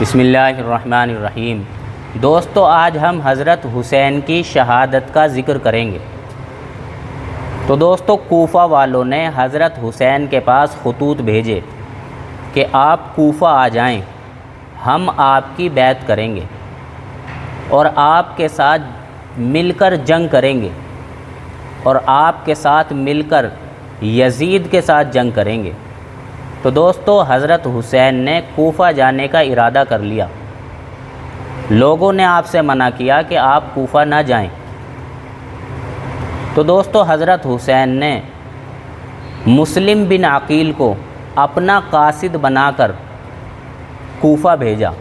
بسم اللہ الرحمن الرحیم۔ دوستو، آج ہم حضرت حسین کی شہادت کا ذکر کریں گے۔ تو دوستو، کوفہ والوں نے حضرت حسین کے پاس خطوط بھیجے کہ آپ کوفہ آ جائیں، ہم آپ کی بیعت کریں گے اور آپ کے ساتھ مل کر جنگ کریں گے اور آپ کے ساتھ مل کر یزید کے ساتھ جنگ کریں گے۔ تو دوستو، حضرت حسین نے کوفہ جانے کا ارادہ کر لیا۔ لوگوں نے آپ سے منع کیا کہ آپ کوفہ نہ جائیں۔ تو دوستو، حضرت حسین نے مسلم بن عقیل کو اپنا قاصد بنا کر کوفہ بھیجا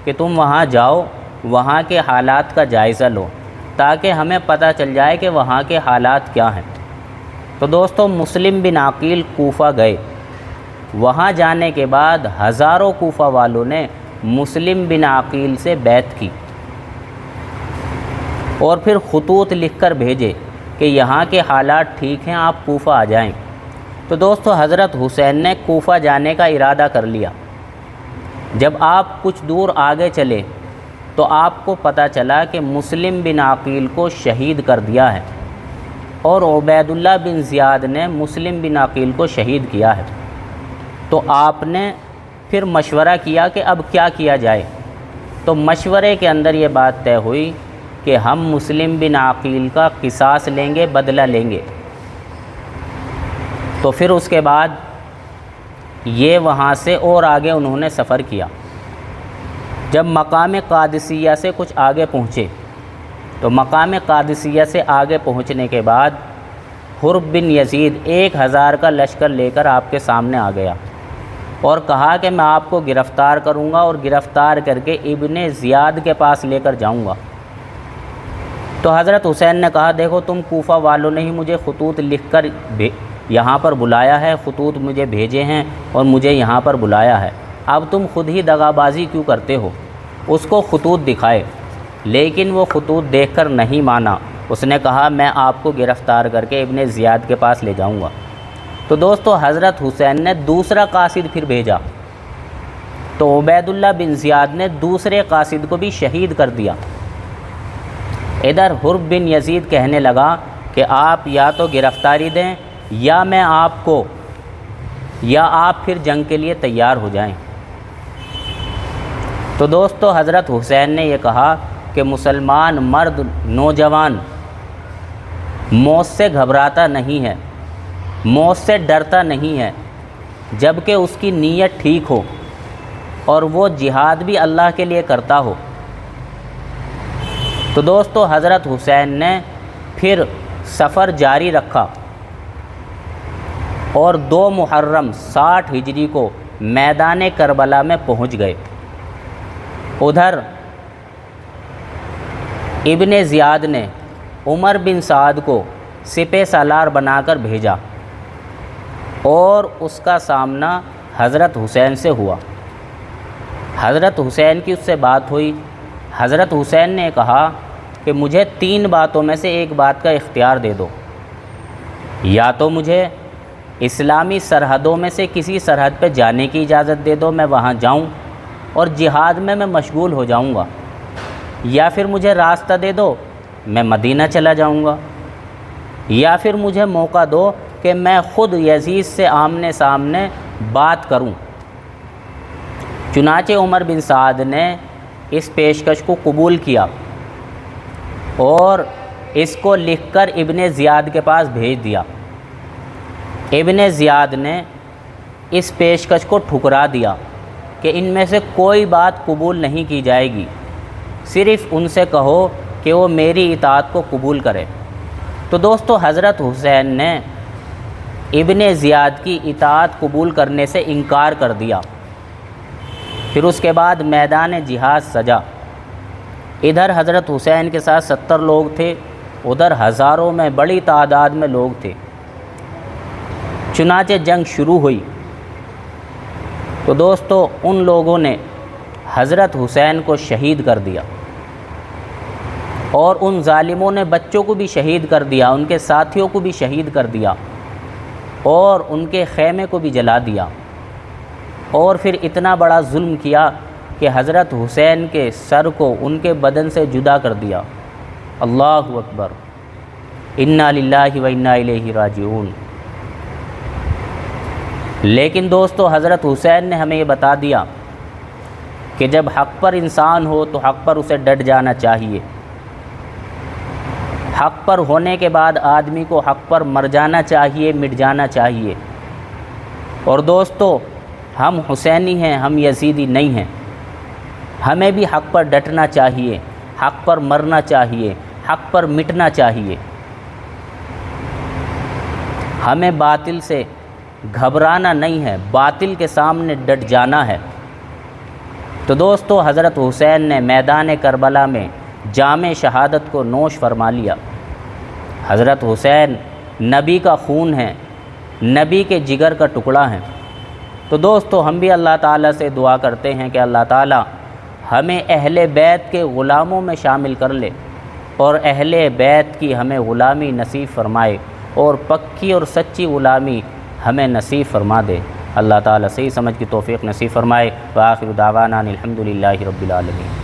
کہ تم وہاں جاؤ، وہاں کے حالات کا جائزہ لو تاکہ ہمیں پتہ چل جائے کہ وہاں کے حالات کیا ہیں۔ تو دوستو، مسلم بن عقیل کوفہ گئے۔ وہاں جانے کے بعد ہزاروں کوفہ والوں نے مسلم بن عقیل سے بیعت کی اور پھر خطوط لکھ کر بھیجے کہ یہاں کے حالات ٹھیک ہیں، آپ کوفہ آ جائیں۔ تو دوستو، حضرت حسین نے کوفہ جانے کا ارادہ کر لیا۔ جب آپ کچھ دور آگے چلے تو آپ کو پتہ چلا کہ مسلم بن عقیل کو شہید کر دیا ہے اور عبید اللہ بن زیاد نے مسلم بن عقیل کو شہید کیا ہے۔ تو آپ نے پھر مشورہ کیا کہ اب کیا کیا جائے۔ تو مشورے کے اندر یہ بات طے ہوئی کہ ہم مسلم بن عقیل کا قصاص لیں گے، بدلہ لیں گے۔ تو پھر اس کے بعد یہ وہاں سے اور آگے انہوں نے سفر کیا۔ جب مقام قادسیہ سے کچھ آگے پہنچے تو مقام قادسیہ سے آگے پہنچنے کے بعد حرب بن یزید 1000 کا لشکر لے کر آپ کے سامنے آ گیا اور کہا کہ میں آپ کو گرفتار کروں گا اور گرفتار کر کے ابن زیاد کے پاس لے کر جاؤں گا۔ تو حضرت حسین نے کہا، دیکھو تم کوفہ والوں نے ہی مجھے خطوط لکھ کر یہاں پر بلایا ہے، خطوط مجھے بھیجے ہیں اور مجھے یہاں پر بلایا ہے، اب تم خود ہی دغا بازی کیوں کرتے ہو؟ اس کو خطوط دکھائے، لیکن وہ خطوط دیکھ کر نہیں مانا۔ اس نے کہا میں آپ کو گرفتار کر کے ابن زیاد کے پاس لے جاؤں گا۔ تو دوستو، حضرت حسین نے دوسرا قاصد پھر بھیجا تو عبید اللہ بن زیاد نے دوسرے قاصد کو بھی شہید کر دیا۔ ادھر حرب بن یزید کہنے لگا کہ آپ یا تو گرفتاری دیں یا میں آپ کو، یا آپ پھر جنگ کے لیے تیار ہو جائیں۔ تو دوستو، حضرت حسین نے یہ کہا کہ مسلمان مرد نوجوان موت سے گھبراتا نہیں ہے، موت سے ڈرتا نہیں ہے، جب کہ اس کی نیت ٹھیک ہو اور وہ جہاد بھی اللہ کے لیے کرتا ہو۔ تو دوستو، حضرت حسین نے پھر سفر جاری رکھا اور 2 محرم 60 ہجری کو میدان کربلا میں پہنچ گئے۔ ادھر ابن زیاد نے عمر بن سعد کو سپہ سالار بنا کر بھیجا اور اس کا سامنا حضرت حسین سے ہوا۔ حضرت حسین کی اس سے بات ہوئی۔ حضرت حسین نے کہا کہ مجھے 3 باتوں میں سے ایک بات کا اختیار دے دو، یا تو مجھے اسلامی سرحدوں میں سے کسی سرحد پہ جانے کی اجازت دے دو، میں وہاں جاؤں اور جہاد میں مشغول ہو جاؤں گا، یا پھر مجھے راستہ دے دو، میں مدینہ چلا جاؤں گا، یا پھر مجھے موقع دو کہ میں خود یزید سے آمنے سامنے بات کروں۔ چنانچہ عمر بن سعد نے اس پیشکش کو قبول کیا اور اس کو لکھ کر ابن زیاد کے پاس بھیج دیا۔ ابن زیاد نے اس پیشکش کو ٹھکرا دیا کہ ان میں سے کوئی بات قبول نہیں کی جائے گی، صرف ان سے کہو کہ وہ میری اطاعت کو قبول کرے۔ تو دوستو، حضرت حسین نے ابن زیاد کی اطاعت قبول کرنے سے انکار کر دیا۔ پھر اس کے بعد میدان جہاد سجا۔ ادھر حضرت حسین کے ساتھ 70 لوگ تھے، ادھر ہزاروں میں بڑی تعداد میں لوگ تھے۔ چنانچہ جنگ شروع ہوئی۔ تو دوستو، ان لوگوں نے حضرت حسین کو شہید کر دیا اور ان ظالموں نے بچوں کو بھی شہید کر دیا، ان کے ساتھیوں کو بھی شہید کر دیا اور ان کے خیمے کو بھی جلا دیا۔ اور پھر اتنا بڑا ظلم کیا کہ حضرت حسین کے سر کو ان کے بدن سے جدا کر دیا۔ اللہ اکبر، انا للہ و انا الیہ راجعون۔ لیکن دوستو حضرت حسین نے ہمیں یہ بتا دیا کہ جب حق پر انسان ہو تو حق پر اسے ڈٹ جانا چاہیے۔ حق پر ہونے کے بعد آدمی کو حق پر مر جانا چاہیے، مٹ جانا چاہیے۔ اور دوستو ہم حسینی ہیں، ہم یزیدی نہیں ہیں۔ ہمیں بھی حق پر ڈٹنا چاہیے، حق پر مرنا چاہیے، حق پر مٹنا چاہیے۔ ہمیں باطل سے گھبرانا نہیں ہے، باطل کے سامنے ڈٹ جانا ہے۔ تو دوستو حضرت حسین نے میدان کربلا میں جام شہادت کو نوش فرما لیا۔ حضرت حسین نبی کا خون ہے، نبی کے جگر کا ٹکڑا ہے۔ تو دوستو ہم بھی اللہ تعالیٰ سے دعا کرتے ہیں کہ اللہ تعالیٰ ہمیں اہل بیت کے غلاموں میں شامل کر لے اور اہل بیت کی ہمیں غلامی نصیب فرمائے اور پکی اور سچی غلامی ہمیں نصیب فرما دے۔ اللہ تعالیٰ صحیح سمجھ کی توفیق نصیب فرمائے۔ وآخر دعوانا الحمدللہ رب العالمین۔